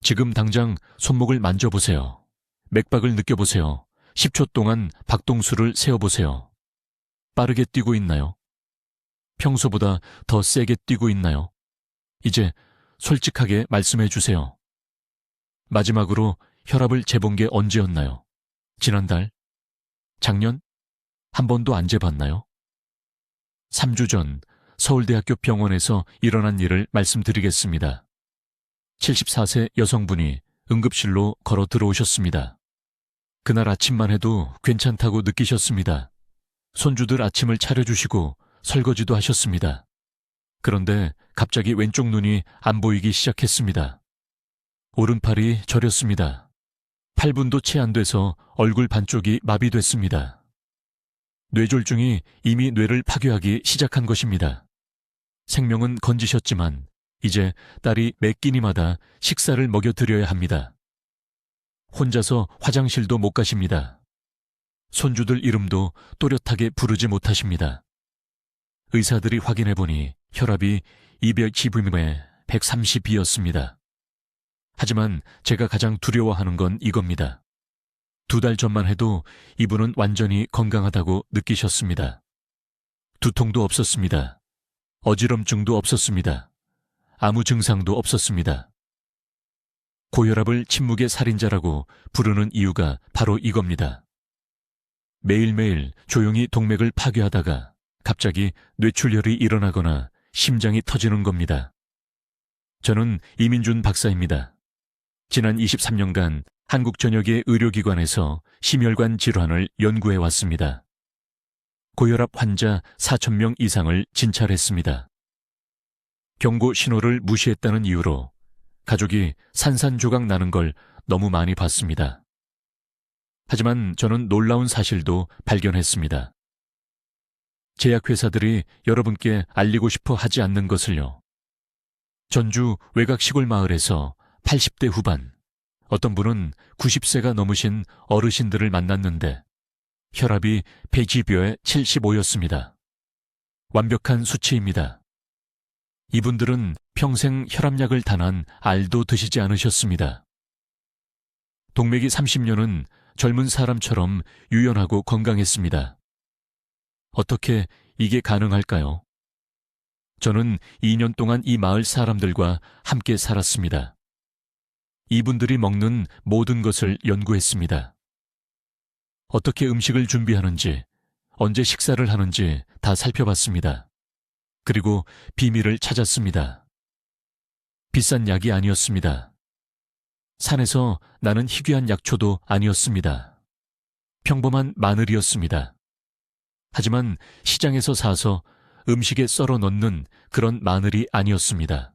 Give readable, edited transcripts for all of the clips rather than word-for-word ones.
지금 당장 손목을 만져보세요. 맥박을 느껴보세요. 10초 동안 박동수를 세어보세요. 빠르게 뛰고 있나요? 평소보다 더 세게 뛰고 있나요? 이제 솔직하게 말씀해 주세요. 마지막으로 혈압을 재본 게 언제였나요? 지난달? 작년? 한 번도 안 재봤나요? 3주 전 서울대학교 병원에서 일어난 일을 말씀드리겠습니다. 74세 여성분이 응급실로 걸어 들어오셨습니다. 그날 아침만 해도 괜찮다고 느끼셨습니다. 손주들 아침을 차려주시고 설거지도 하셨습니다. 그런데 갑자기 왼쪽 눈이 안 보이기 시작했습니다. 오른팔이 저렸습니다. 8분도 채 안 돼서 얼굴 반쪽이 마비됐습니다. 뇌졸중이 이미 뇌를 파괴하기 시작한 것입니다. 생명은 건지셨지만 이제 딸이 매 끼니마다 식사를 먹여드려야 합니다. 혼자서 화장실도 못 가십니다. 손주들 이름도 또렷하게 부르지 못하십니다. 의사들이 확인해보니 혈압이 212mm에 132였습니다. 하지만 제가 가장 두려워하는 건 이겁니다. 2달 전만 해도 이분은 완전히 건강하다고 느끼셨습니다. 두통도 없었습니다. 어지럼증도 없었습니다. 아무 증상도 없었습니다. 고혈압을 침묵의 살인자라고 부르는 이유가 바로 이겁니다. 매일매일 조용히 동맥을 파괴하다가 갑자기 뇌출혈이 일어나거나 심장이 터지는 겁니다. 저는 이민준 박사입니다. 지난 23년간 한국 전역의 의료기관에서 심혈관 질환을 연구해 왔습니다. 고혈압 환자 4,000명 이상을 진찰했습니다. 경고 신호를 무시했다는 이유로 가족이 산산조각 나는 걸 너무 많이 봤습니다. 하지만 저는 놀라운 사실도 발견했습니다. 제약회사들이 여러분께 알리고 싶어 하지 않는 것을요. 전주 외곽 시골 마을에서 80대 후반, 어떤 분은 90세가 넘으신 어르신들을 만났는데 혈압이 120에 75였습니다. 완벽한 수치입니다. 이분들은 평생 혈압약을 단 한 알도 드시지 않으셨습니다. 동맥이 30년은 젊은 사람처럼 유연하고 건강했습니다. 어떻게 이게 가능할까요? 저는 2년 동안 이 마을 사람들과 함께 살았습니다. 이분들이 먹는 모든 것을 연구했습니다. 어떻게 음식을 준비하는지, 언제 식사를 하는지 다 살펴봤습니다. 그리고 비밀을 찾았습니다. 비싼 약이 아니었습니다. 산에서 나는 희귀한 약초도 아니었습니다. 평범한 마늘이었습니다. 하지만 시장에서 사서 음식에 썰어 넣는 그런 마늘이 아니었습니다.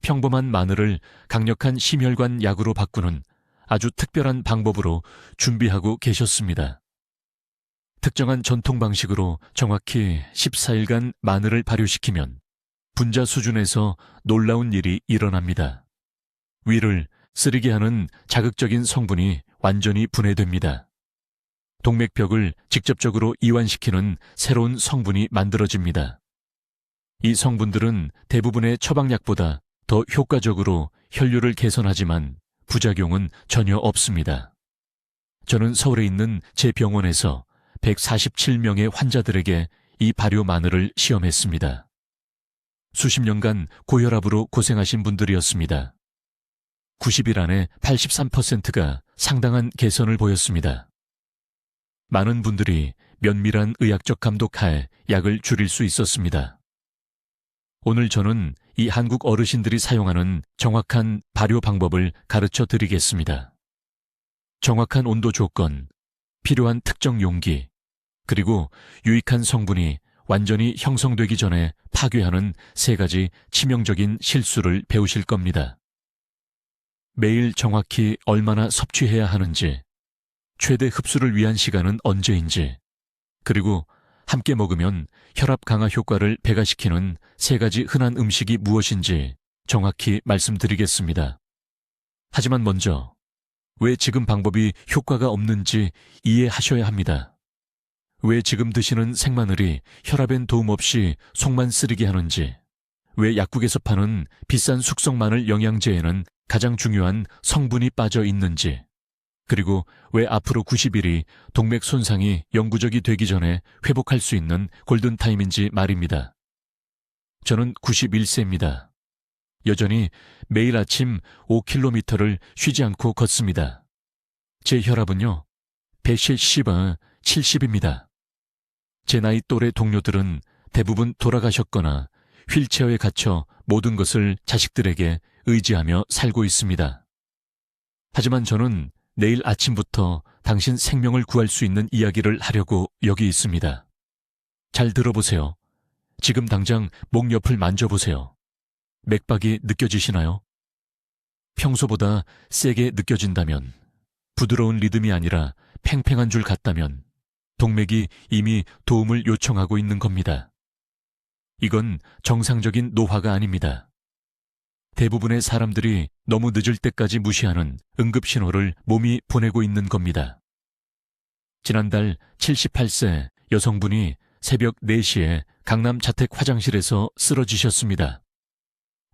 평범한 마늘을 강력한 심혈관 약으로 바꾸는 아주 특별한 방법으로 준비하고 계셨습니다. 특정한 전통 방식으로 정확히 14일간 마늘을 발효시키면 분자 수준에서 놀라운 일이 일어납니다. 위를 쓰리게 하는 자극적인 성분이 완전히 분해됩니다. 동맥벽을 직접적으로 이완시키는 새로운 성분이 만들어집니다. 이 성분들은 대부분의 처방약보다 더 효과적으로 혈류를 개선하지만 부작용은 전혀 없습니다. 저는 서울에 있는 제 병원에서 147명의 환자들에게 이 발효 마늘을 시험했습니다. 수십 년간 고혈압으로 고생하신 분들이었습니다. 90일 안에 83%가 상당한 개선을 보였습니다. 많은 분들이 면밀한 의학적 감독 하에 약을 줄일 수 있었습니다. 오늘 저는 이 한국 어르신들이 사용하는 정확한 발효 방법을 가르쳐 드리겠습니다. 정확한 온도 조건, 필요한 특정 용기, 그리고 유익한 성분이 완전히 형성되기 전에 파괴하는 3가지 치명적인 실수를 배우실 겁니다. 매일 정확히 얼마나 섭취해야 하는지, 최대 흡수를 위한 시간은 언제인지, 그리고 함께 먹으면 혈압 강화 효과를 배가시키는 3가지 흔한 음식이 무엇인지 정확히 말씀드리겠습니다. 하지만 먼저 왜 지금 방법이 효과가 없는지 이해하셔야 합니다. 왜 지금 드시는 생마늘이 혈압엔 도움 없이 속만 쓰리게 하는지, 왜 약국에서 파는 비싼 숙성마늘 영양제에는 가장 중요한 성분이 빠져 있는지, 그리고 왜 앞으로 90일이 동맥 손상이 영구적이 되기 전에 회복할 수 있는 골든타임인지 말입니다. 저는 91세입니다. 여전히 매일 아침 5km를 쉬지 않고 걷습니다. 제 혈압은요, 170/70입니다. 제 나이 또래 동료들은 대부분 돌아가셨거나 휠체어에 갇혀 모든 것을 자식들에게 의지하며 살고 있습니다. 하지만 저는 내일 아침부터 당신 생명을 구할 수 있는 이야기를 하려고 여기 있습니다. 잘 들어보세요. 지금 당장 목 옆을 만져보세요. 맥박이 느껴지시나요? 평소보다 세게 느껴진다면, 부드러운 리듬이 아니라 팽팽한 줄 같다면 동맥이 이미 도움을 요청하고 있는 겁니다. 이건 정상적인 노화가 아닙니다. 대부분의 사람들이 너무 늦을 때까지 무시하는 응급신호를 몸이 보내고 있는 겁니다. 지난달 78세 여성분이 새벽 4시에 강남 자택 화장실에서 쓰러지셨습니다.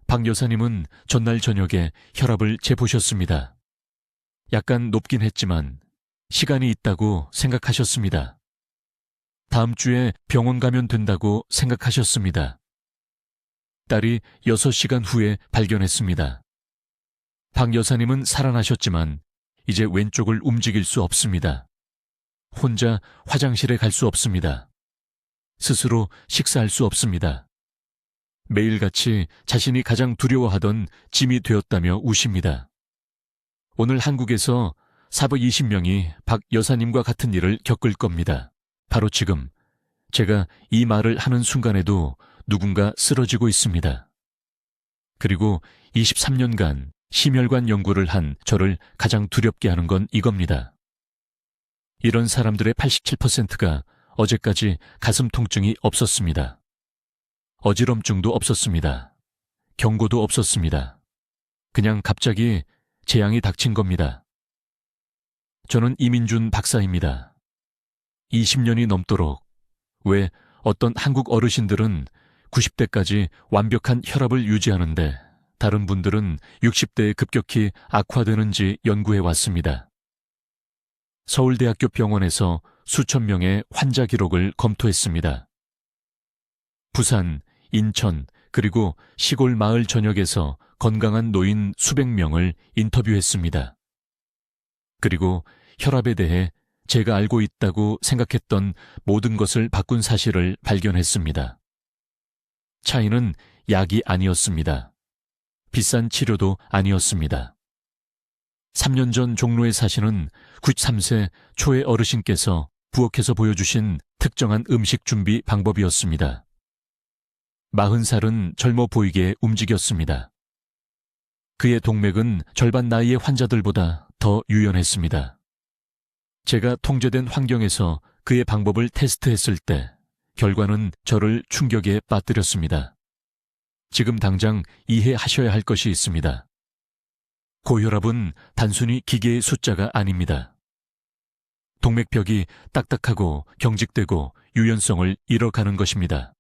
박 여사님은 전날 저녁에 혈압을 재보셨습니다. 약간 높긴 했지만 시간이 있다고 생각하셨습니다. 다음 주에 병원 가면 된다고 생각하셨습니다. 딸이 6시간 후에 발견했습니다. 박 여사님은 살아나셨지만 이제 왼쪽을 움직일 수 없습니다. 혼자 화장실에 갈 수 없습니다. 스스로 식사할 수 없습니다. 매일같이 자신이 가장 두려워하던 짐이 되었다며 우십니다. 오늘 한국에서 420명이 박 여사님과 같은 일을 겪을 겁니다. 바로 지금 제가 이 말을 하는 순간에도 누군가 쓰러지고 있습니다. 그리고 23년간 심혈관 연구를 한 저를 가장 두렵게 하는 건 이겁니다. 이런 사람들의 87%가 어제까지 가슴 통증이 없었습니다. 어지럼증도 없었습니다. 경고도 없었습니다. 그냥 갑자기 재앙이 닥친 겁니다. 저는 이민준 박사입니다. 20년이 넘도록 왜 어떤 한국 어르신들은 90대까지 완벽한 혈압을 유지하는데 다른 분들은 60대에 급격히 악화되는지 연구해 왔습니다. 서울대학교 병원에서 수천 명의 환자 기록을 검토했습니다. 부산, 인천, 그리고 시골 마을 전역에서 건강한 노인 수백 명을 인터뷰했습니다. 그리고 혈압에 대해 제가 알고 있다고 생각했던 모든 것을 바꾼 사실을 발견했습니다. 차이는 약이 아니었습니다. 비싼 치료도 아니었습니다. 3년 전 종로에 사시는 93세 초의 어르신께서 부엌에서 보여주신 특정한 음식 준비 방법이었습니다. 40살은 젊어 보이게 움직였습니다. 그의 동맥은 절반 나이의 환자들보다 더 유연했습니다. 제가 통제된 환경에서 그의 방법을 테스트했을 때 결과는 저를 충격에 빠뜨렸습니다. 지금 당장 이해하셔야 할 것이 있습니다. 고혈압은 단순히 기계의 숫자가 아닙니다. 동맥벽이 딱딱하고 경직되고 유연성을 잃어가는 것입니다.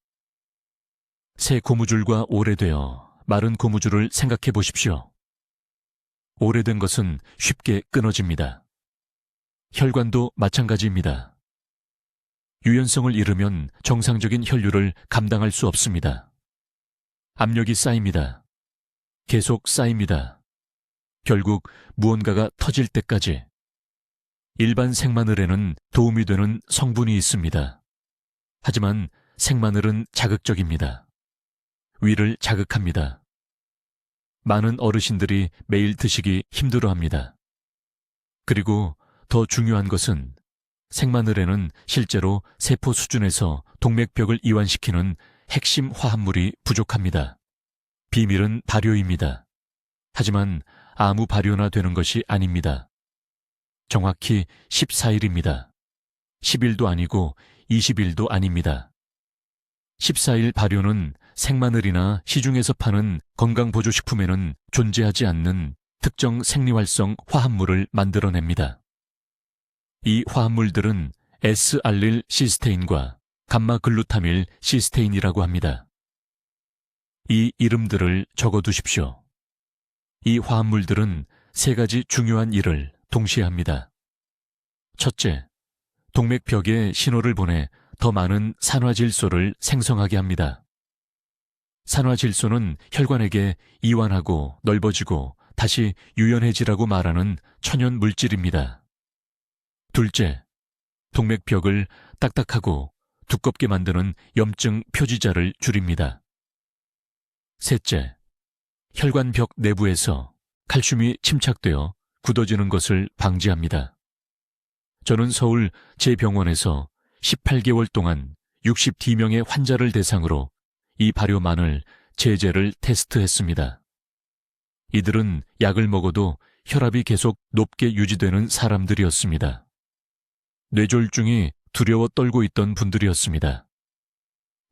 새 고무줄과 오래되어 마른 고무줄을 생각해 보십시오. 오래된 것은 쉽게 끊어집니다. 혈관도 마찬가지입니다. 유연성을 잃으면 정상적인 혈류를 감당할 수 없습니다. 압력이 쌓입니다. 계속 쌓입니다. 결국 무언가가 터질 때까지. 일반 생마늘에는 도움이 되는 성분이 있습니다. 하지만 생마늘은 자극적입니다. 위를 자극합니다. 많은 어르신들이 매일 드시기 힘들어합니다. 그리고 더 중요한 것은 생마늘에는 실제로 세포 수준에서 동맥벽을 이완시키는 핵심 화합물이 부족합니다. 비밀은 발효입니다. 하지만 아무 발효나 되는 것이 아닙니다. 정확히 14일입니다. 10일도 아니고 20일도 아닙니다. 14일 발효는 생마늘이나 시중에서 파는 건강보조식품에는 존재하지 않는 특정 생리활성 화합물을 만들어냅니다. 이 화합물들은 S알릴 시스테인과 감마글루타밀 시스테인이라고 합니다. 이 이름들을 적어두십시오. 이 화합물들은 세 가지 중요한 일을 동시에 합니다. 첫째, 동맥벽에 신호를 보내 더 많은 산화질소를 생성하게 합니다. 산화질소는 혈관에게 이완하고 넓어지고 다시 유연해지라고 말하는 천연 물질입니다. 둘째, 동맥벽을 딱딱하고 두껍게 만드는 염증 표지자를 줄입니다. 셋째, 혈관벽 내부에서 칼슘이 침착되어 굳어지는 것을 방지합니다. 저는 서울 제 병원에서 18개월 동안 60D명의 환자를 대상으로 이 발효만을 제제를 테스트했습니다. 이들은 약을 먹어도 혈압이 계속 높게 유지되는 사람들이었습니다. 뇌졸중이 두려워 떨고 있던 분들이었습니다.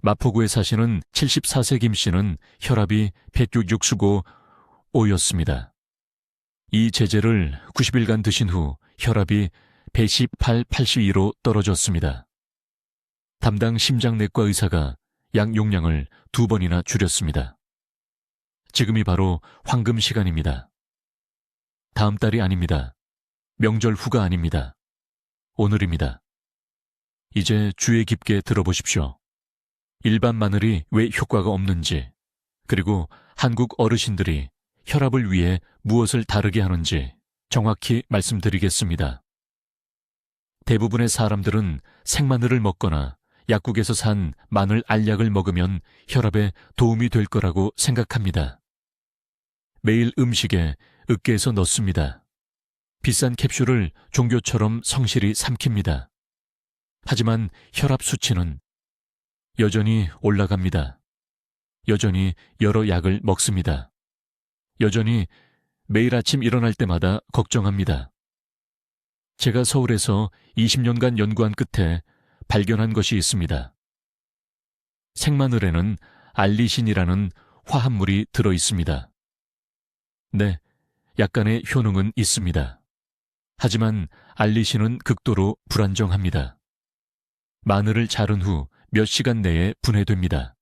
마포구에 사시는 74세 김 씨는 혈압이 166/5였습니다. 이 제제를 90일간 드신 후 혈압이 118/82로 떨어졌습니다. 담당 심장내과 의사가 약 용량을 2번이나 줄였습니다. 지금이 바로 황금 시간입니다. 다음 달이 아닙니다. 명절 후가 아닙니다. 오늘입니다. 이제 주의 깊게 들어보십시오. 일반 마늘이 왜 효과가 없는지, 그리고 한국 어르신들이 혈압을 위해 무엇을 다르게 하는지 정확히 말씀드리겠습니다. 대부분의 사람들은 생마늘을 먹거나 약국에서 산 마늘 알약을 먹으면 혈압에 도움이 될 거라고 생각합니다. 매일 음식에 으깨서 넣습니다. 비싼 캡슐을 종교처럼 성실히 삼킵니다. 하지만 혈압 수치는 여전히 올라갑니다. 여전히 여러 약을 먹습니다. 여전히 매일 아침 일어날 때마다 걱정합니다. 제가 서울에서 20년간 연구한 끝에 발견한 것이 있습니다. 생마늘에는 알리신이라는 화합물이 들어 있습니다. 네, 약간의 효능은 있습니다. 하지만 알리신은 극도로 불안정합니다. 마늘을 자른 후 몇 시간 내에 분해됩니다.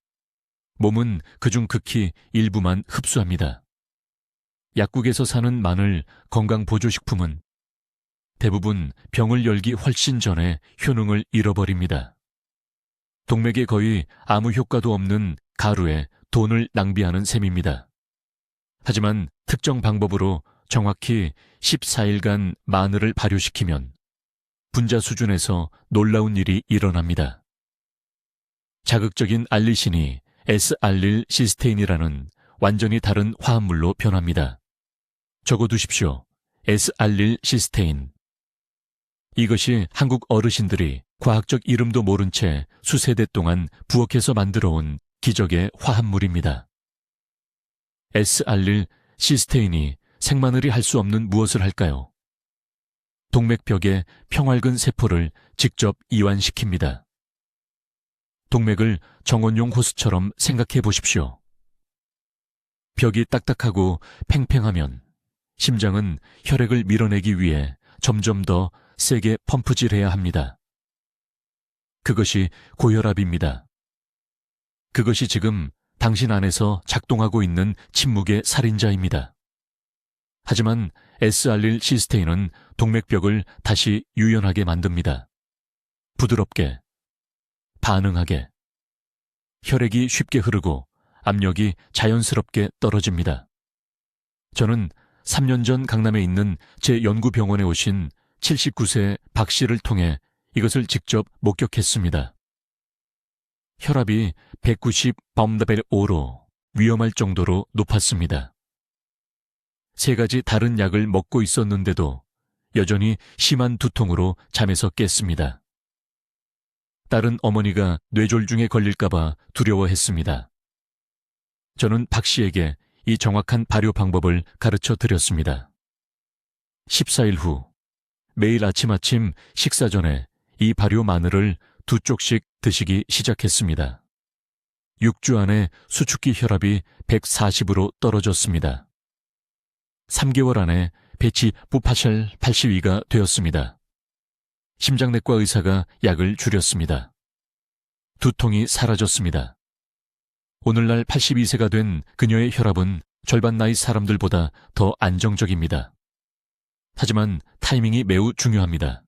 몸은 그중 극히 일부만 흡수합니다. 약국에서 사는 마늘 건강보조식품은 대부분 병을 열기 훨씬 전에 효능을 잃어버립니다. 동맥에 거의 아무 효과도 없는 가루에 돈을 낭비하는 셈입니다. 하지만 특정 방법으로 정확히 14일간 마늘을 발효시키면 분자 수준에서 놀라운 일이 일어납니다. 자극적인 알리신이 S알릴시스테인이라는 완전히 다른 화합물로 변합니다. 적어두십시오. S알릴시스테인. 이것이 한국 어르신들이 과학적 이름도 모른 채 수세대 동안 부엌에서 만들어온 기적의 화합물입니다. S알릴시스테인이 생마늘이 할 수 없는 무엇을 할까요? 동맥벽의 평활근 세포를 직접 이완시킵니다. 동맥을 정원용 호스처럼 생각해 보십시오. 벽이 딱딱하고 팽팽하면 심장은 혈액을 밀어내기 위해 점점 더 세게 펌프질해야 합니다. 그것이 고혈압입니다. 그것이 지금 당신 안에서 작동하고 있는 침묵의 살인자입니다. 하지만 S알릴시스테인은 동맥벽을 다시 유연하게 만듭니다. 부드럽게, 반응하게. 혈액이 쉽게 흐르고 압력이 자연스럽게 떨어집니다. 저는 3년 전 강남에 있는 제 연구병원에 오신 79세 박 씨를 통해 이것을 직접 목격했습니다. 혈압이 190/5로 위험할 정도로 높았습니다. 3가지 다른 약을 먹고 있었는데도 여전히 심한 두통으로 잠에서 깼습니다. 딸은 어머니가 뇌졸중에 걸릴까봐 두려워했습니다. 저는 박 씨에게 이 정확한 발효 방법을 가르쳐 드렸습니다. 14일 후 매일 아침 식사 전에 이 발효 마늘을 2쪽씩 드시기 시작했습니다. 6주 안에 수축기 혈압이 140으로 떨어졌습니다. 3개월 안에 배치 부파셜 82가 되었습니다. 심장내과 의사가 약을 줄였습니다. 두통이 사라졌습니다. 오늘날 82세가 된 그녀의 혈압은 절반 나이 사람들보다 더 안정적입니다. 하지만 타이밍이 매우 중요합니다.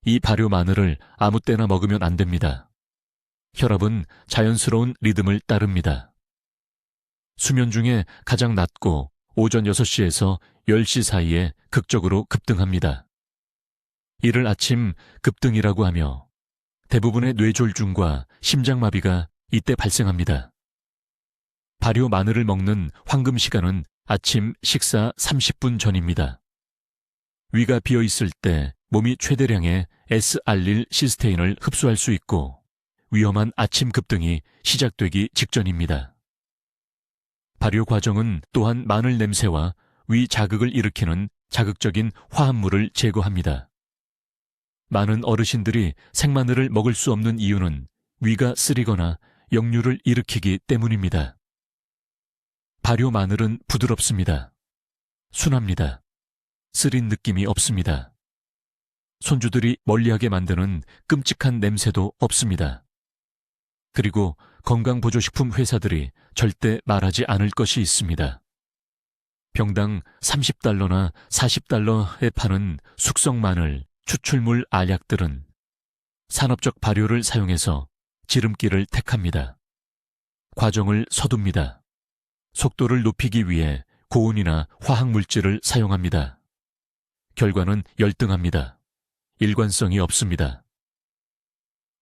이 발효 마늘을 아무 때나 먹으면 안 됩니다. 혈압은 자연스러운 리듬을 따릅니다. 수면 중에 가장 낮고 오전 6시에서 10시 사이에 극적으로 급등합니다. 이를 아침 급등이라고 하며 대부분의 뇌졸중과 심장마비가 이때 발생합니다. 발효 마늘을 먹는 황금 시간은 아침 식사 30분 전입니다. 위가 비어 있을 때 몸이 최대량의 S알릴시스테인을 흡수할 수 있고 위험한 아침 급등이 시작되기 직전입니다. 발효 과정은 또한 마늘 냄새와 위 자극을 일으키는 자극적인 화합물을 제거합니다. 많은 어르신들이 생마늘을 먹을 수 없는 이유는 위가 쓰리거나 역류를 일으키기 때문입니다. 발효 마늘은 부드럽습니다. 순합니다. 쓰린 느낌이 없습니다. 손주들이 멀리하게 만드는 끔찍한 냄새도 없습니다. 그리고 건강보조식품 회사들이 절대 말하지 않을 것이 있습니다. 병당 $30나 $40에 파는 숙성 마늘, 추출물 알약들은 산업적 발효를 사용해서 지름길을 택합니다. 과정을 서둡니다. 속도를 높이기 위해 고온이나 화학물질을 사용합니다. 결과는 열등합니다. 일관성이 없습니다.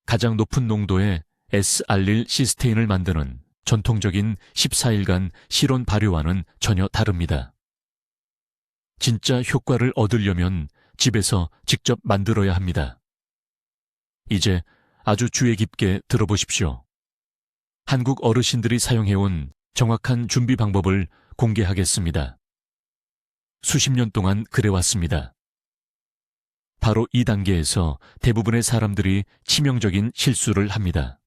가장 높은 농도의 S알릴시스테인을 만드는 전통적인 14일간 실온 발효와는 전혀 다릅니다. 진짜 효과를 얻으려면 집에서 직접 만들어야 합니다. 이제 아주 주의 깊게 들어보십시오. 한국 어르신들이 사용해온 정확한 준비 방법을 공개하겠습니다. 수십 년 동안 그래왔습니다. 바로 이 단계에서 대부분의 사람들이 치명적인 실수를 합니다.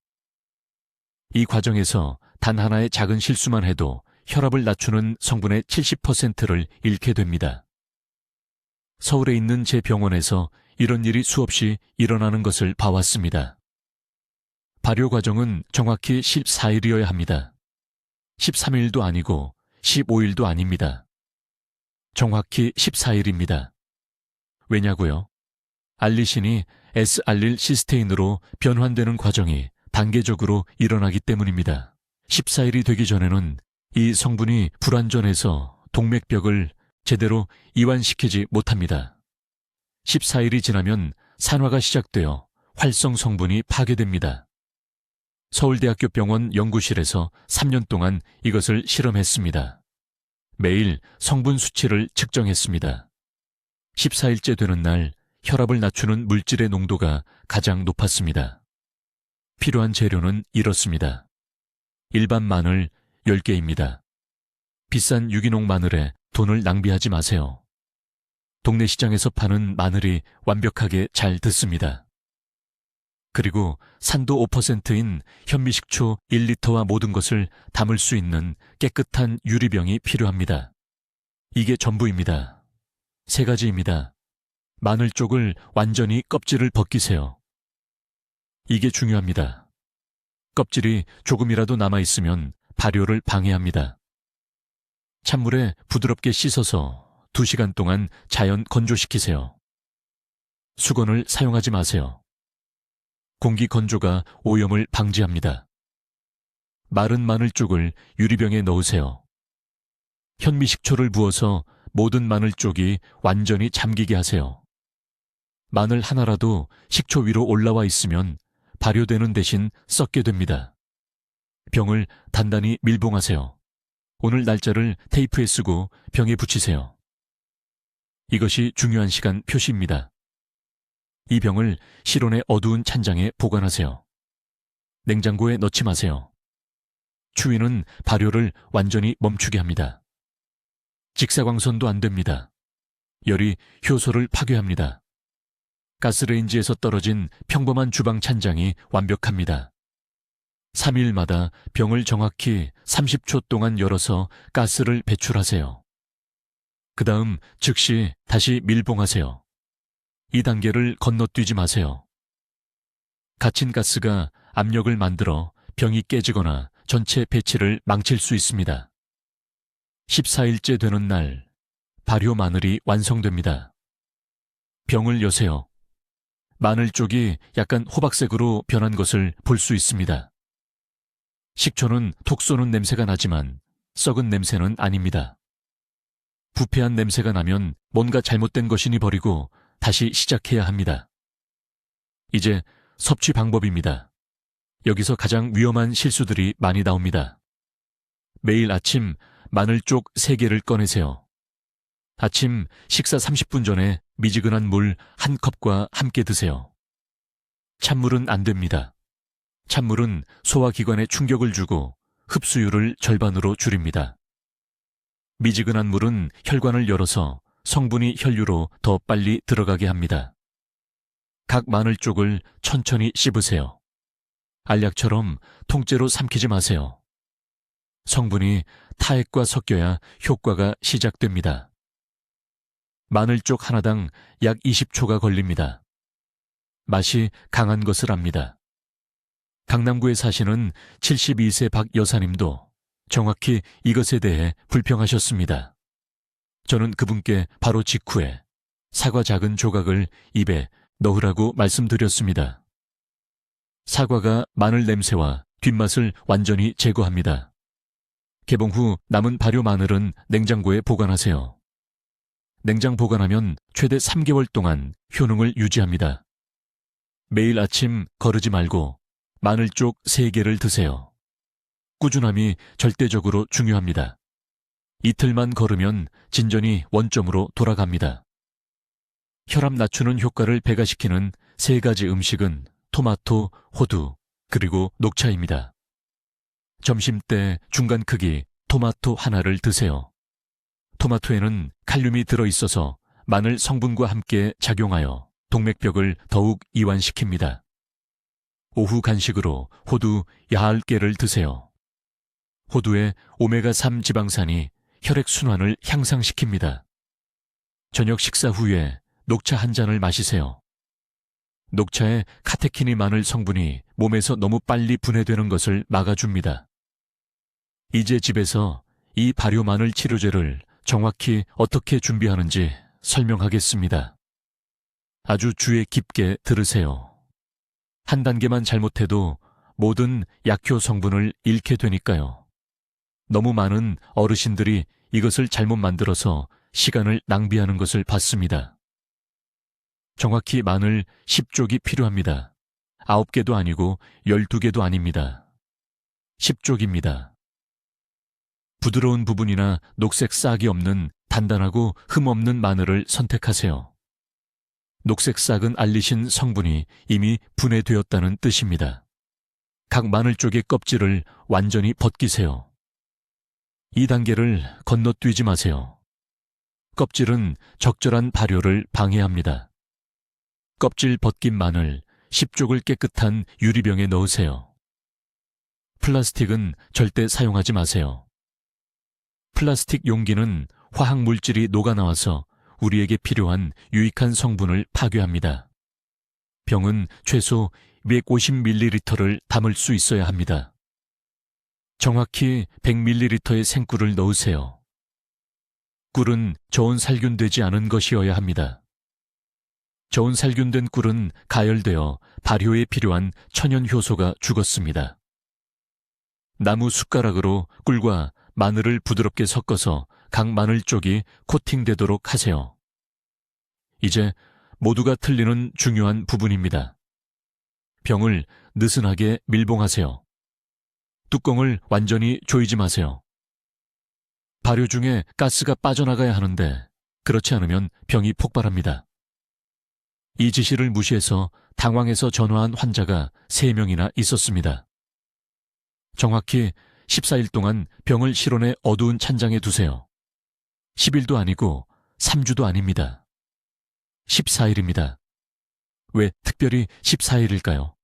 이 과정에서 단 하나의 작은 실수만 해도 혈압을 낮추는 성분의 70%를 잃게 됩니다. 서울에 있는 제 병원에서 이런 일이 수없이 일어나는 것을 봐왔습니다. 발효 과정은 정확히 14일이어야 합니다. 13일도 아니고 15일도 아닙니다. 정확히 14일입니다. 왜냐고요? 알리신이 S알릴시스테인으로 변환되는 과정이 단계적으로 일어나기 때문입니다. 14일이 되기 전에는 이 성분이 불완전해서 동맥벽을 제대로 이완시키지 못합니다. 14일이 지나면 산화가 시작되어 활성 성분이 파괴됩니다. 서울대학교 병원 연구실에서 3년 동안 이것을 실험했습니다. 매일 성분 수치를 측정했습니다. 14일째 되는 날 혈압을 낮추는 물질의 농도가 가장 높았습니다. 필요한 재료는 이렇습니다. 일반 마늘 10개입니다. 비싼 유기농 마늘에 돈을 낭비하지 마세요. 동네 시장에서 파는 마늘이 완벽하게 잘 듣습니다. 그리고 산도 5%인 현미식초 1리터와 모든 것을 담을 수 있는 깨끗한 유리병이 필요합니다. 이게 전부입니다. 3가지입니다. 마늘 쪽을 완전히 껍질을 벗기세요. 이게 중요합니다. 껍질이 조금이라도 남아있으면 발효를 방해합니다. 찬물에 부드럽게 씻어서 2시간 동안 자연 건조시키세요. 수건을 사용하지 마세요. 공기 건조가 오염을 방지합니다. 마른 마늘 쪽을 유리병에 넣으세요. 현미식초를 부어서 모든 마늘 쪽이 완전히 잠기게 하세요. 마늘 하나라도 식초 위로 올라와 있으면 발효되는 대신 썩게 됩니다. 병을 단단히 밀봉하세요. 오늘 날짜를 테이프에 쓰고 병에 붙이세요. 이것이 중요한 시간 표시입니다. 이 병을 실온의 어두운 찬장에 보관하세요. 냉장고에 넣지 마세요. 추위는 발효를 완전히 멈추게 합니다. 직사광선도 안 됩니다. 열이 효소를 파괴합니다. 가스레인지에서 떨어진 평범한 주방 찬장이 완벽합니다. 3일마다 병을 정확히 30초 동안 열어서 가스를 배출하세요. 그 다음 즉시 다시 밀봉하세요. 이 단계를 건너뛰지 마세요. 갇힌 가스가 압력을 만들어 병이 깨지거나 전체 배치를 망칠 수 있습니다. 14일째 되는 날, 발효 마늘이 완성됩니다. 병을 여세요. 마늘 쪽이 약간 호박색으로 변한 것을 볼 수 있습니다. 식초는 톡 쏘는 냄새가 나지만 썩은 냄새는 아닙니다. 부패한 냄새가 나면 뭔가 잘못된 것이니 버리고 다시 시작해야 합니다. 이제 섭취 방법입니다. 여기서 가장 위험한 실수들이 많이 나옵니다. 매일 아침 마늘 쪽 3개를 꺼내세요. 아침 식사 30분 전에 미지근한 물 1컵과 함께 드세요. 찬물은 안 됩니다. 찬물은 소화기관에 충격을 주고 흡수율을 절반으로 줄입니다. 미지근한 물은 혈관을 열어서 성분이 혈류로 더 빨리 들어가게 합니다. 각 마늘 쪽을 천천히 씹으세요. 알약처럼 통째로 삼키지 마세요. 성분이 타액과 섞여야 효과가 시작됩니다. 마늘 쪽 하나당 약 20초가 걸립니다. 맛이 강한 것을 압니다. 강남구에 사시는 72세 박 여사님도 정확히 이것에 대해 불평하셨습니다. 저는 그분께 바로 직후에 사과 작은 조각을 입에 넣으라고 말씀드렸습니다. 사과가 마늘 냄새와 뒷맛을 완전히 제거합니다. 개봉 후 남은 발효 마늘은 냉장고에 보관하세요. 냉장 보관하면 최대 3개월 동안 효능을 유지합니다. 매일 아침 거르지 말고 마늘 쪽 3개를 드세요. 꾸준함이 절대적으로 중요합니다. 이틀만 걸으면 진전이 원점으로 돌아갑니다. 혈압 낮추는 효과를 배가시키는 3가지 음식은 토마토, 호두, 그리고 녹차입니다. 점심때 중간 크기 토마토 하나를 드세요. 토마토에는 칼륨이 들어있어서 마늘 성분과 함께 작용하여 동맥벽을 더욱 이완시킵니다. 오후 간식으로 호두 10개를 드세요. 호두의 오메가3 지방산이 혈액순환을 향상시킵니다. 저녁 식사 후에 녹차 한 잔을 마시세요. 녹차에 카테킨이 많은 성분이 몸에서 너무 빨리 분해되는 것을 막아줍니다. 이제 집에서 이 발효 마늘 치료제를 정확히 어떻게 준비하는지 설명하겠습니다. 아주 주의 깊게 들으세요. 한 단계만 잘못해도 모든 약효 성분을 잃게 되니까요. 너무 많은 어르신들이 이것을 잘못 만들어서 시간을 낭비하는 것을 봤습니다. 정확히 마늘 10쪽이 필요합니다. 9개도 아니고 12개도 아닙니다. 10쪽입니다. 부드러운 부분이나 녹색 싹이 없는 단단하고 흠 없는 마늘을 선택하세요. 녹색 싹은 알리신 성분이 이미 분해되었다는 뜻입니다. 각 마늘 쪽의 껍질을 완전히 벗기세요. 이 단계를 건너뛰지 마세요. 껍질은 적절한 발효를 방해합니다. 껍질 벗긴 마늘 10쪽을 깨끗한 유리병에 넣으세요. 플라스틱은 절대 사용하지 마세요. 플라스틱 용기는 화학 물질이 녹아나와서 우리에게 필요한 유익한 성분을 파괴합니다. 병은 최소 250ml를 담을 수 있어야 합니다. 정확히 100ml의 생꿀을 넣으세요. 꿀은 저온 살균되지 않은 것이어야 합니다. 저온 살균된 꿀은 가열되어 발효에 필요한 천연 효소가 죽었습니다. 나무 숟가락으로 꿀과 마늘을 부드럽게 섞어서 각 마늘 쪽이 코팅되도록 하세요. 이제 모두가 틀리는 중요한 부분입니다. 병을 느슨하게 밀봉하세요. 뚜껑을 완전히 조이지 마세요. 발효 중에 가스가 빠져나가야 하는데 그렇지 않으면 병이 폭발합니다. 이 지시를 무시해서 당황해서 전화한 환자가 3명이나 있었습니다. 정확히 14일 동안 병을 실온의 어두운 찬장에 두세요. 10일도 아니고 3주도 아닙니다. 14일입니다. 왜 특별히 14일일까요?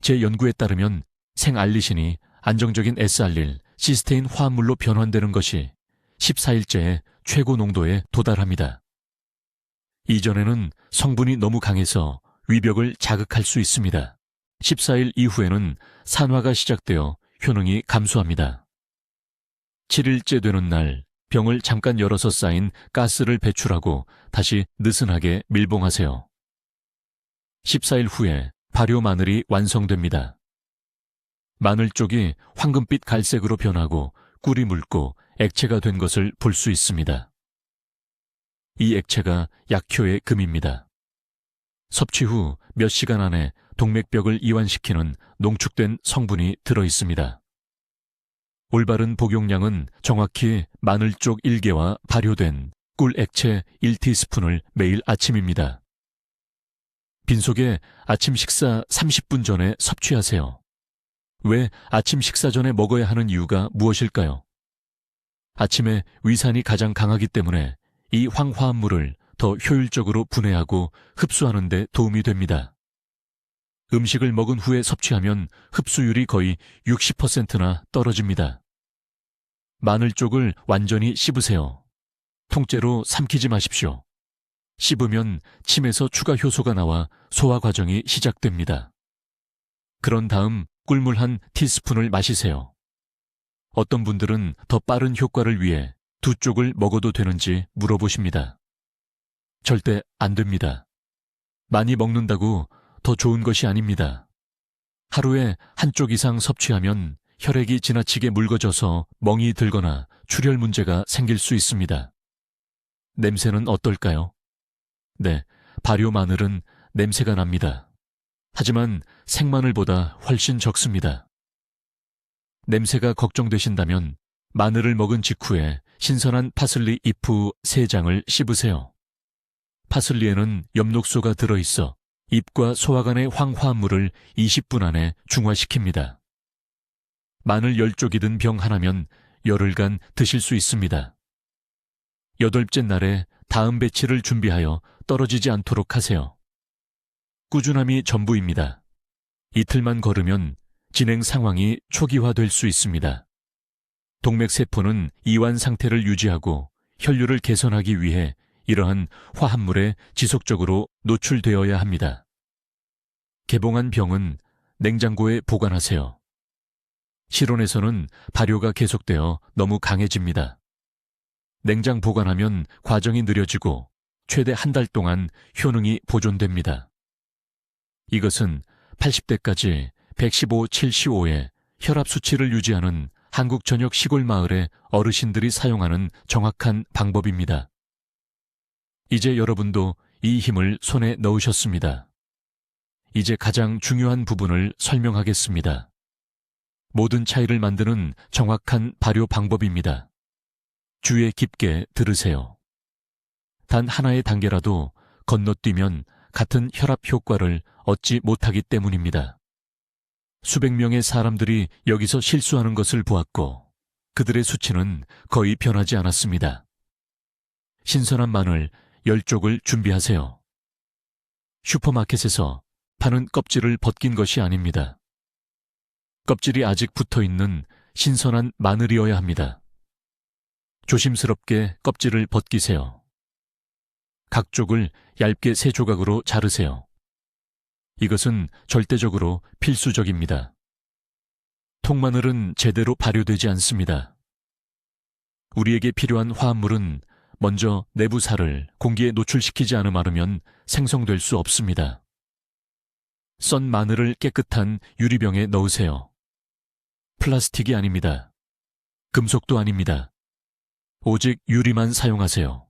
제 연구에 따르면 생알리신이 안정적인 S알릴, 시스테인 화합물로 변환되는 것이 14일째의 최고 농도에 도달합니다. 이전에는 성분이 너무 강해서 위벽을 자극할 수 있습니다. 14일 이후에는 산화가 시작되어 효능이 감소합니다. 7일째 되는 날 병을 잠깐 열어서 쌓인 가스를 배출하고 다시 느슨하게 밀봉하세요. 14일 후에 발효 마늘이 완성됩니다. 마늘 쪽이 황금빛 갈색으로 변하고 꿀이 묽고 액체가 된 것을 볼 수 있습니다. 이 액체가 약효의 금입니다. 섭취 후 몇 시간 안에 동맥벽을 이완시키는 농축된 성분이 들어 있습니다. 올바른 복용량은 정확히 마늘 쪽 1개와 발효된 꿀 액체 1티스푼을 매일 아침입니다. 빈속에 아침 식사 30분 전에 섭취하세요. 왜 아침 식사 전에 먹어야 하는 이유가 무엇일까요? 아침에 위산이 가장 강하기 때문에 이 황화합물을 더 효율적으로 분해하고 흡수하는 데 도움이 됩니다. 음식을 먹은 후에 섭취하면 흡수율이 거의 60%나 떨어집니다. 마늘 쪽을 완전히 씹으세요. 통째로 삼키지 마십시오. 씹으면 침에서 추가 효소가 나와 소화 과정이 시작됩니다. 그런 다음 꿀물 한 티스푼을 마시세요. 어떤 분들은 더 빠른 효과를 위해 두 쪽을 먹어도 되는지 물어보십니다. 절대 안 됩니다. 많이 먹는다고 더 좋은 것이 아닙니다. 하루에 한쪽 이상 섭취하면 혈액이 지나치게 묽어져서 멍이 들거나 출혈 문제가 생길 수 있습니다. 냄새는 어떨까요? 네, 발효 마늘은 냄새가 납니다. 하지만 생마늘보다 훨씬 적습니다. 냄새가 걱정되신다면 마늘을 먹은 직후에 신선한 파슬리 잎 3장을 씹으세요. 파슬리에는 엽록소가 들어있어 잎과 소화관의 황화합물을 20분 안에 중화시킵니다. 마늘 10쪽이 든 병 하나면 열흘간 드실 수 있습니다. 8째 날에 다음 배치를 준비하여 떨어지지 않도록 하세요. 꾸준함이 전부입니다. 이틀만 걸으면 진행 상황이 초기화될 수 있습니다. 동맥세포는 이완 상태를 유지하고 혈류를 개선하기 위해 이러한 화합물에 지속적으로 노출되어야 합니다. 개봉한 병은 냉장고에 보관하세요. 실온에서는 발효가 계속되어 너무 강해집니다. 냉장 보관하면 과정이 느려지고 최대 한 달 동안 효능이 보존됩니다. 이것은 80대까지 115/75의 혈압 수치를 유지하는 한국 전역 시골 마을의 어르신들이 사용하는 정확한 방법입니다. 이제 여러분도 이 힘을 손에 넣으셨습니다. 이제 가장 중요한 부분을 설명하겠습니다. 모든 차이를 만드는 정확한 발효 방법입니다. 주의 깊게 들으세요. 단 하나의 단계라도 건너뛰면 같은 혈압 효과를 얻지 못하기 때문입니다. 수백 명의 사람들이 여기서 실수하는 것을 보았고 그들의 수치는 거의 변하지 않았습니다. 신선한 마늘 10쪽을 준비하세요. 슈퍼마켓에서 파는 껍질을 벗긴 것이 아닙니다. 껍질이 아직 붙어있는 신선한 마늘이어야 합니다. 조심스럽게 껍질을 벗기세요. 각 쪽을 얇게 3조각으로 자르세요. 이것은 절대적으로 필수적입니다. 통마늘은 제대로 발효되지 않습니다. 우리에게 필요한 화합물은 먼저 내부 살을 공기에 노출시키지 않으면 생성될 수 없습니다. 썬 마늘을 깨끗한 유리병에 넣으세요. 플라스틱이 아닙니다. 금속도 아닙니다. 오직 유리만 사용하세요.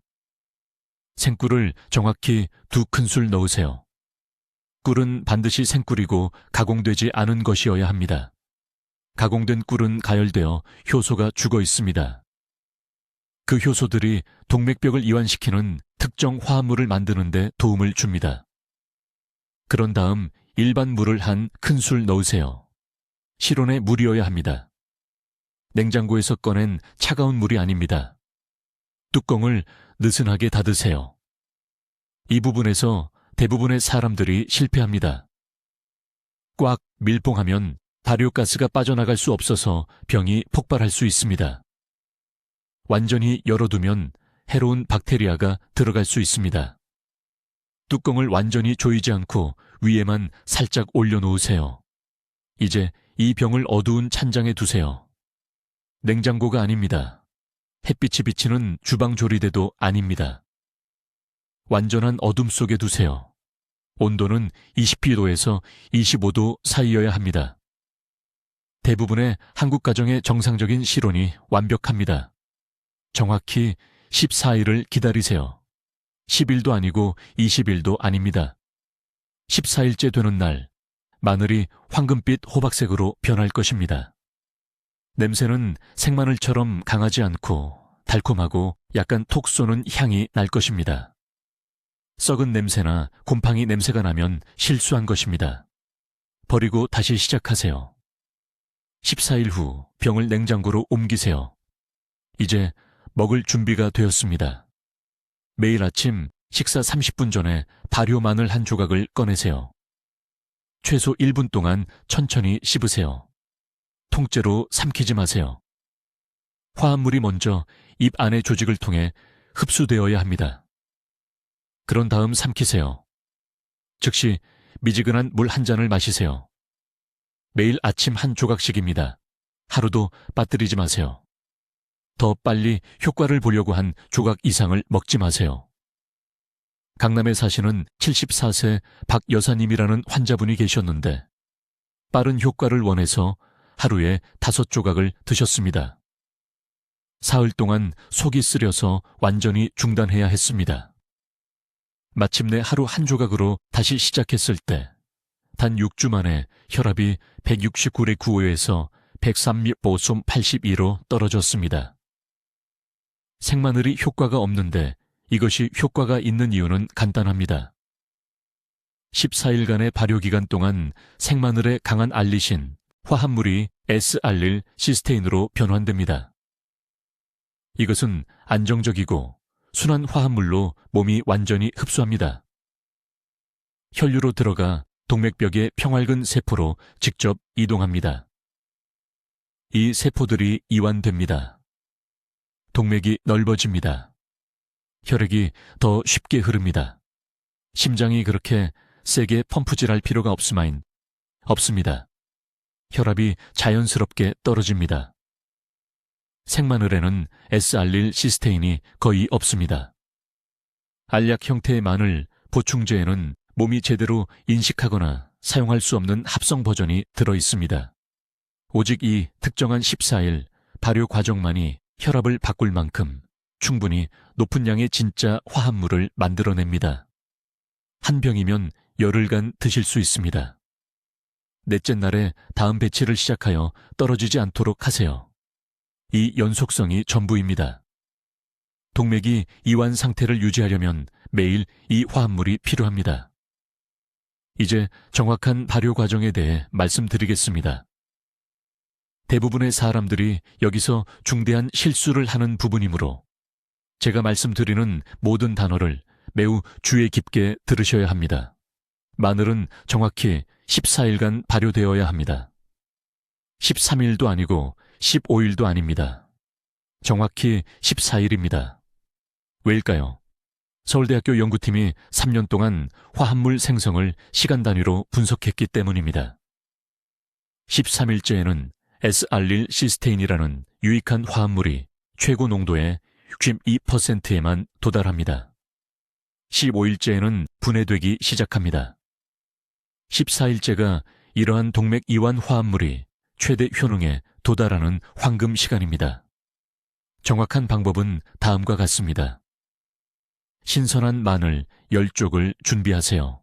생꿀을 정확히 2큰술 넣으세요. 꿀은 반드시 생꿀이고 가공되지 않은 것이어야 합니다. 가공된 꿀은 가열되어 효소가 죽어 있습니다. 그 효소들이 동맥벽을 이완시키는 특정 화합물을 만드는 데 도움을 줍니다. 그런 다음 일반 물을 한 큰술 넣으세요. 실온의 물이어야 합니다. 냉장고에서 꺼낸 차가운 물이 아닙니다. 뚜껑을 느슨하게 닫으세요. 이 부분에서 대부분의 사람들이 실패합니다. 꽉 밀봉하면 발효가스가 빠져나갈 수 없어서 병이 폭발할 수 있습니다. 완전히 열어두면 해로운 박테리아가 들어갈 수 있습니다. 뚜껑을 완전히 조이지 않고 위에만 살짝 올려놓으세요. 이제 이 병을 어두운 찬장에 두세요. 냉장고가 아닙니다. 햇빛이 비치는 주방 조리대도 아닙니다. 완전한 어둠 속에 두세요. 온도는 20도에서 25도 사이여야 합니다. 대부분의 한국 가정의 정상적인 실온이 완벽합니다. 정확히 14일을 기다리세요. 10일도 아니고 20일도 아닙니다. 14일째 되는 날, 마늘이 황금빛 호박색으로 변할 것입니다. 냄새는 생마늘처럼 강하지 않고 달콤하고 약간 톡 쏘는 향이 날 것입니다. 썩은 냄새나 곰팡이 냄새가 나면 실수한 것입니다. 버리고 다시 시작하세요. 14일 후 병을 냉장고로 옮기세요. 이제 먹을 준비가 되었습니다. 매일 아침 식사 30분 전에 발효 마늘 한 조각을 꺼내세요. 최소 1분 동안 천천히 씹으세요. 통째로 삼키지 마세요. 화합물이 먼저 입 안의 조직을 통해 흡수되어야 합니다. 그런 다음 삼키세요. 즉시 미지근한 물 한 잔을 마시세요. 매일 아침 한 조각씩입니다. 하루도 빠뜨리지 마세요. 더 빨리 효과를 보려고 한 조각 이상을 먹지 마세요. 강남에 사시는 74세 박 여사님이라는 환자분이 계셨는데 빠른 효과를 원해서 하루에 5조각을 드셨습니다. 사흘 동안 속이 쓰려서 완전히 중단해야 했습니다. 마침내 하루 한 조각으로 다시 시작했을 때 단 6주 만에 혈압이 169의 95에서 103보솜 82로 떨어졌습니다. 생마늘이 효과가 없는데 이것이 효과가 있는 이유는 간단합니다. 14일간의 발효기간 동안 생마늘의 강한 알리신, 화합물이 S알릴 시스테인으로 변환됩니다. 이것은 안정적이고 순한 화합물로 몸이 완전히 흡수합니다. 혈류로 들어가 동맥벽의 평활근 세포로 직접 이동합니다. 이 세포들이 이완됩니다. 동맥이 넓어집니다. 혈액이 더 쉽게 흐릅니다. 심장이 그렇게 세게 펌프질할 필요가 없습니다. 혈압이 자연스럽게 떨어집니다. 생마늘에는 S알릴 시스테인이 거의 없습니다. 알약 형태의 마늘, 보충제에는 몸이 제대로 인식하거나 사용할 수 없는 합성 버전이 들어 있습니다. 오직 이 특정한 14일 발효 과정만이 혈압을 바꿀 만큼 충분히 높은 양의 진짜 화합물을 만들어냅니다. 한 병이면 열흘간 드실 수 있습니다. 넷째 날에 다음 배치를 시작하여 떨어지지 않도록 하세요. 이 연속성이 전부입니다. 동맥이 이완 상태를 유지하려면 매일 이 화합물이 필요합니다. 이제 정확한 발효 과정에 대해 말씀드리겠습니다. 대부분의 사람들이 여기서 중대한 실수를 하는 부분이므로 제가 말씀드리는 모든 단어를 매우 주의 깊게 들으셔야 합니다. 마늘은 정확히 14일간 발효되어야 합니다. 13일도 아니고 15일도 아닙니다. 정확히 14일입니다. 왜일까요? 서울대학교 연구팀이 3년 동안 화합물 생성을 시간 단위로 분석했기 때문입니다. 13일째에는 S알릴 시스테인이라는 유익한 화합물이 최고 농도의 62%에만 도달합니다. 15일째에는 분해되기 시작합니다. 14일째가 이러한 동맥 이완 화합물이 최대 효능에 도달하는 황금 시간입니다. 정확한 방법은 다음과 같습니다. 신선한 마늘 10쪽을 준비하세요.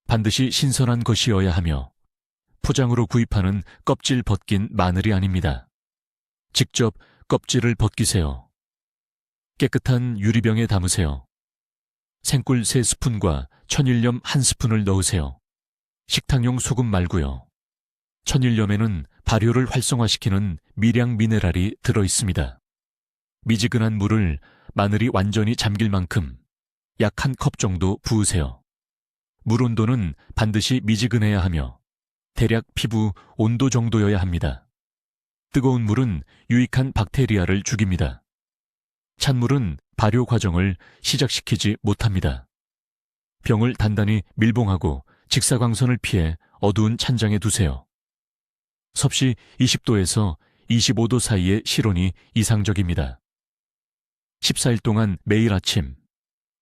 반드시 신선한 것이어야 하며 포장으로 구입하는 껍질 벗긴 마늘이 아닙니다. 직접 껍질을 벗기세요. 깨끗한 유리병에 담으세요. 생꿀 3스푼과 천일염 1스푼을 넣으세요. 식탁용 소금 말고요. 천일염에는 발효를 활성화시키는 미량 미네랄이 들어있습니다. 미지근한 물을 마늘이 완전히 잠길 만큼 약 1컵 정도 부으세요. 물 온도는 반드시 미지근해야 하며 대략 피부 온도 정도여야 합니다. 뜨거운 물은 유익한 박테리아를 죽입니다. 찬물은 발효 과정을 시작시키지 못합니다. 병을 단단히 밀봉하고 직사광선을 피해 어두운 찬장에 두세요. 섭씨 20도에서 25도 사이의 실온이 이상적입니다. 14일 동안 매일 아침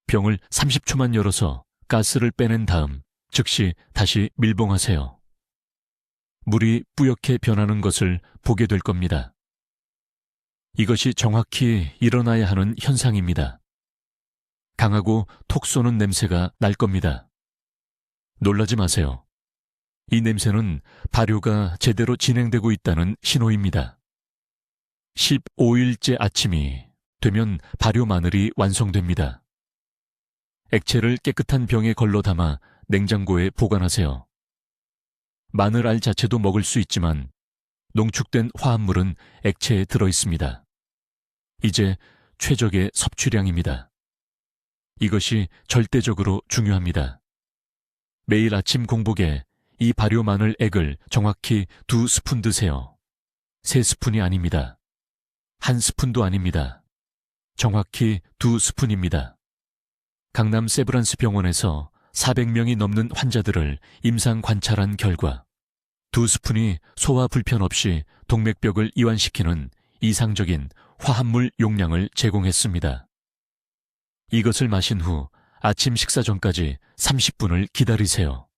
병을 30초만 열어서 가스를 빼낸 다음 즉시 다시 밀봉하세요. 물이 뿌옇게 변하는 것을 보게 될 겁니다. 이것이 정확히 일어나야 하는 현상입니다. 강하고 톡 쏘는 냄새가 날 겁니다. 놀라지 마세요. 이 냄새는 발효가 제대로 진행되고 있다는 신호입니다. 15일째 아침이 되면 발효 마늘이 완성됩니다. 액체를 깨끗한 병에 걸러 담아 냉장고에 보관하세요. 마늘알 자체도 먹을 수 있지만 농축된 화합물은 액체에 들어 있습니다. 이제 최적의 섭취량입니다. 이것이 절대적으로 중요합니다. 매일 아침 공복에 이 발효 마늘 액을 정확히 2스푼 드세요. 3스푼이 아닙니다. 1스푼도 아닙니다. 정확히 2스푼입니다. 강남 세브란스 병원에서 400명이 넘는 환자들을 임상 관찰한 결과 2스푼이 소화 불편 없이 동맥벽을 이완시키는 이상적인 화합물 용량을 제공했습니다. 이것을 마신 후 아침 식사 전까지 30분을 기다리세요.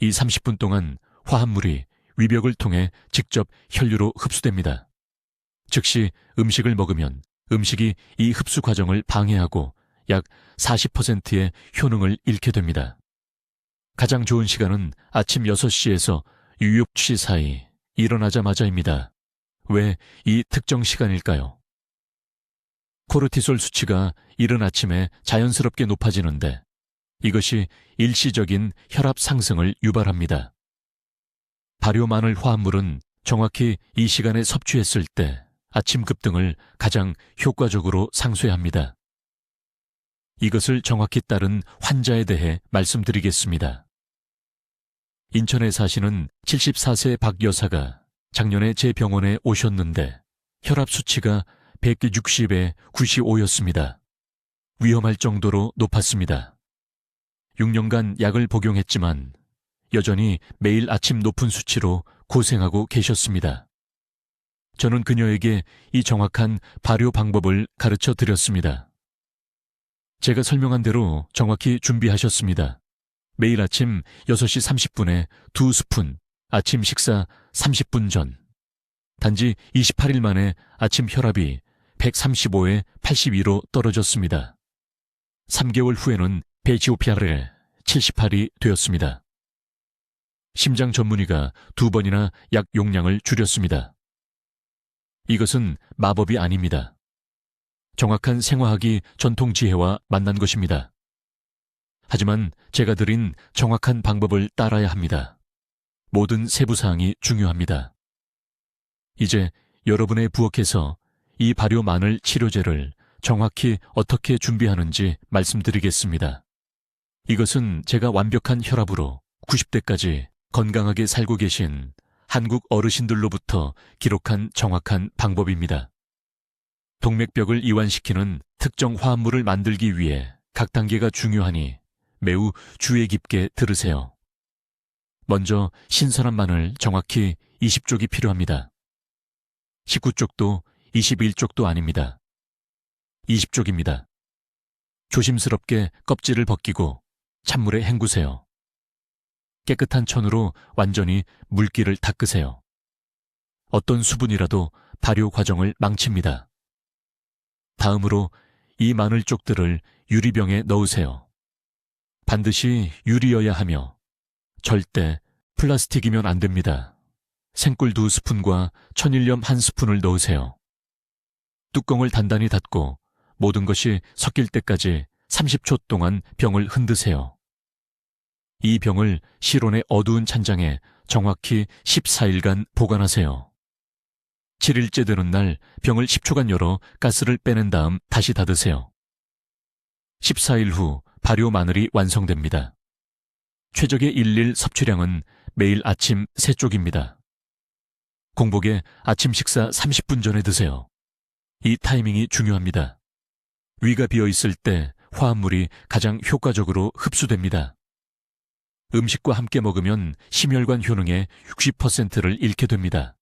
이 30분 동안 화합물이 위벽을 통해 직접 혈류로 흡수됩니다. 즉시 음식을 먹으면 음식이 이 흡수 과정을 방해하고 약 40%의 효능을 잃게 됩니다. 가장 좋은 시간은 아침 6시에서 유육 2시 사이 일어나자마자입니다. 왜 이 특정 시간일까요? 코르티솔 수치가 이른 아침에 자연스럽게 높아지는데 이것이 일시적인 혈압 상승을 유발합니다. 발효 마늘 화합물은 정확히 이 시간에 섭취했을 때 아침 급등을 가장 효과적으로 상쇄합니다. 이것을 정확히 따른 환자에 대해 말씀드리겠습니다. 인천에 사시는 74세 박 여사가 작년에 제 병원에 오셨는데 혈압 수치가 160에 95였습니다. 위험할 정도로 높았습니다. 6년간 약을 복용했지만 여전히 매일 아침 높은 수치로 고생하고 계셨습니다. 저는 그녀에게 이 정확한 발효 방법을 가르쳐 드렸습니다. 제가 설명한 대로 정확히 준비하셨습니다. 매일 아침 6시 30분에 2스푼, 아침 식사 30분 전. 단지 28일 만에 아침 혈압이 135에 82로 떨어졌습니다. 3개월 후에는 베지오피아르 78이 되었습니다. 심장 전문의가 2번이나 약 용량을 줄였습니다. 이것은 마법이 아닙니다. 정확한 생화학이 전통 지혜와 만난 것입니다. 하지만 제가 드린 정확한 방법을 따라야 합니다. 모든 세부사항이 중요합니다. 이제 여러분의 부엌에서 이 발효 마늘 치료제를 정확히 어떻게 준비하는지 말씀드리겠습니다. 이것은 제가 완벽한 혈압으로 90대까지 건강하게 살고 계신 한국 어르신들로부터 기록한 정확한 방법입니다. 동맥벽을 이완시키는 특정 화합물을 만들기 위해 각 단계가 중요하니 매우 주의 깊게 들으세요. 먼저 신선한 마늘 정확히 20쪽이 필요합니다. 19쪽도 21쪽도 아닙니다. 20쪽입니다. 조심스럽게 껍질을 벗기고 찬물에 헹구세요. 깨끗한 천으로 완전히 물기를 닦으세요. 어떤 수분이라도 발효 과정을 망칩니다. 다음으로 이 마늘 쪽들을 유리병에 넣으세요. 반드시 유리여야 하며 절대 플라스틱이면 안 됩니다. 생꿀 2스푼과 천일염 1스푼을 넣으세요. 뚜껑을 단단히 닫고 모든 것이 섞일 때까지 30초 동안 병을 흔드세요. 이 병을 실온의 어두운 찬장에 정확히 14일간 보관하세요. 7일째 되는 날 병을 10초간 열어 가스를 빼낸 다음 다시 닫으세요. 14일 후 발효 마늘이 완성됩니다. 최적의 일일 섭취량은 매일 아침 3쪽입니다. 공복에 아침 식사 30분 전에 드세요. 이 타이밍이 중요합니다. 위가 비어 있을 때 화합물이 가장 효과적으로 흡수됩니다. 음식과 함께 먹으면 심혈관 효능의 60%를 잃게 됩니다.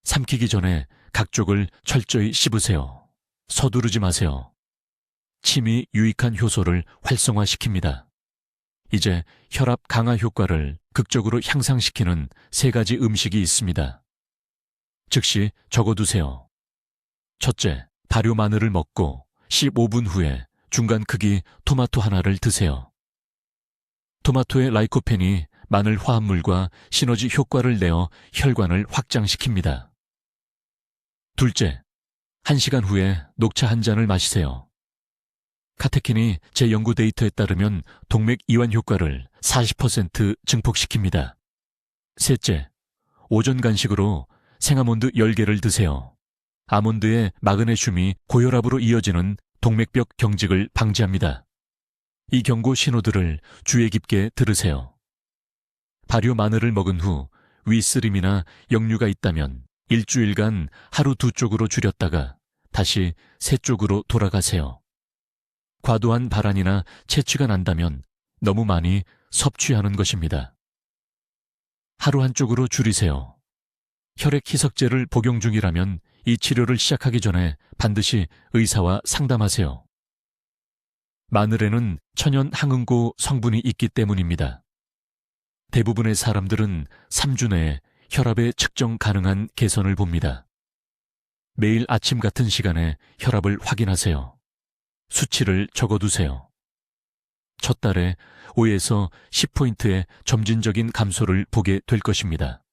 삼키기 전에 각 쪽을 철저히 씹으세요. 서두르지 마세요. 침이 유익한 효소를 활성화시킵니다. 이제 혈압 강화 효과를 극적으로 향상시키는 3가지 음식이 있습니다. 즉시 적어두세요. 첫째, 발효 마늘을 먹고 15분 후에 중간 크기 토마토 하나를 드세요. 토마토의 라이코펜이 마늘 화합물과 시너지 효과를 내어 혈관을 확장시킵니다. 둘째, 1시간 후에 녹차 한 잔을 마시세요. 카테킨이 제 연구 데이터에 따르면 동맥 이완 효과를 40% 증폭시킵니다. 셋째, 오전 간식으로 생아몬드 10개를 드세요. 아몬드의 마그네슘이 고혈압으로 이어지는 동맥벽 경직을 방지합니다. 이 경고 신호들을 주의 깊게 들으세요. 발효 마늘을 먹은 후 위쓰림이나 역류가 있다면 일주일간 하루 2쪽으로 줄였다가 다시 3쪽으로 돌아가세요. 과도한 발한이나 체취가 난다면 너무 많이 섭취하는 것입니다. 하루 한쪽으로 줄이세요. 혈액 희석제를 복용 중이라면 이 치료를 시작하기 전에 반드시 의사와 상담하세요. 마늘에는 천연 항응고 성분이 있기 때문입니다. 대부분의 사람들은 3주 내에 혈압의 측정 가능한 개선을 봅니다. 매일 아침 같은 시간에 혈압을 확인하세요. 수치를 적어두세요. 첫 달에 5에서 10포인트의 점진적인 감소를 보게 될 것입니다.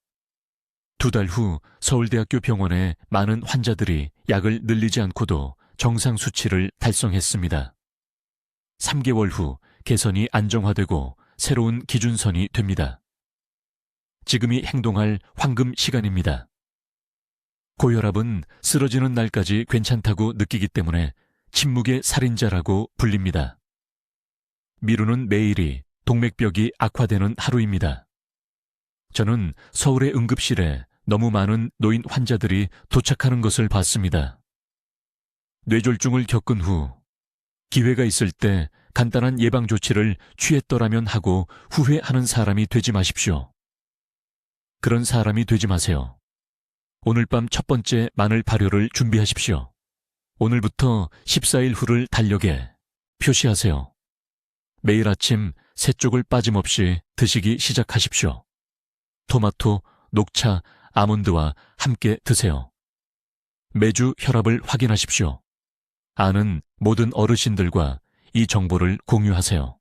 2달 후 서울대학교 병원에 많은 환자들이 약을 늘리지 않고도 정상 수치를 달성했습니다. 3개월 후 개선이 안정화되고 새로운 기준선이 됩니다. 지금이 행동할 황금 시간입니다. 고혈압은 쓰러지는 날까지 괜찮다고 느끼기 때문에 침묵의 살인자라고 불립니다. 미루는 매일이 동맥벽이 악화되는 하루입니다. 저는 서울의 응급실에 너무 많은 노인 환자들이 도착하는 것을 봤습니다. 뇌졸중을 겪은 후 기회가 있을 때 간단한 예방 조치를 취했더라면 하고 후회하는 사람이 되지 마십시오. 그런 사람이 되지 마세요. 오늘 밤 첫 번째 마늘 발효를 준비하십시오. 오늘부터 14일 후를 달력에 표시하세요. 매일 아침 3쪽을 빠짐없이 드시기 시작하십시오. 토마토, 녹차, 아몬드와 함께 드세요. 매주 혈압을 확인하십시오. 아는 모든 어르신들과 이 정보를 공유하세요.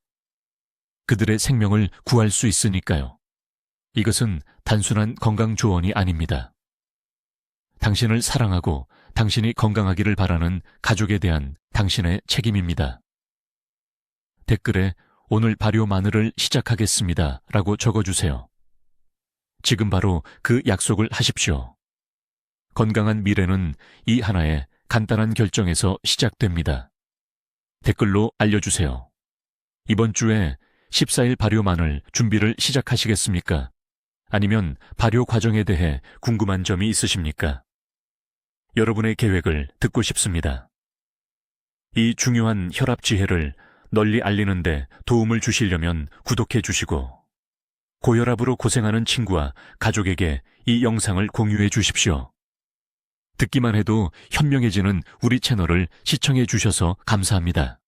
그들의 생명을 구할 수 있으니까요. 이것은 단순한 건강 조언이 아닙니다. 당신을 사랑하고 당신이 건강하기를 바라는 가족에 대한 당신의 책임입니다. 댓글에 오늘 발효 마늘을 시작하겠습니다 라고 적어주세요. 지금 바로 그 약속을 하십시오. 건강한 미래는 이 하나의 간단한 결정에서 시작됩니다. 댓글로 알려주세요. 이번 주에 14일 발효 마늘 준비를 시작하시겠습니까? 아니면 발효 과정에 대해 궁금한 점이 있으십니까? 여러분의 계획을 듣고 싶습니다. 이 중요한 혈압 지혜를 널리 알리는 데 도움을 주시려면 구독해 주시고 고혈압으로 고생하는 친구와 가족에게 이 영상을 공유해 주십시오. 듣기만 해도 현명해지는 우리 채널을 시청해 주셔서 감사합니다.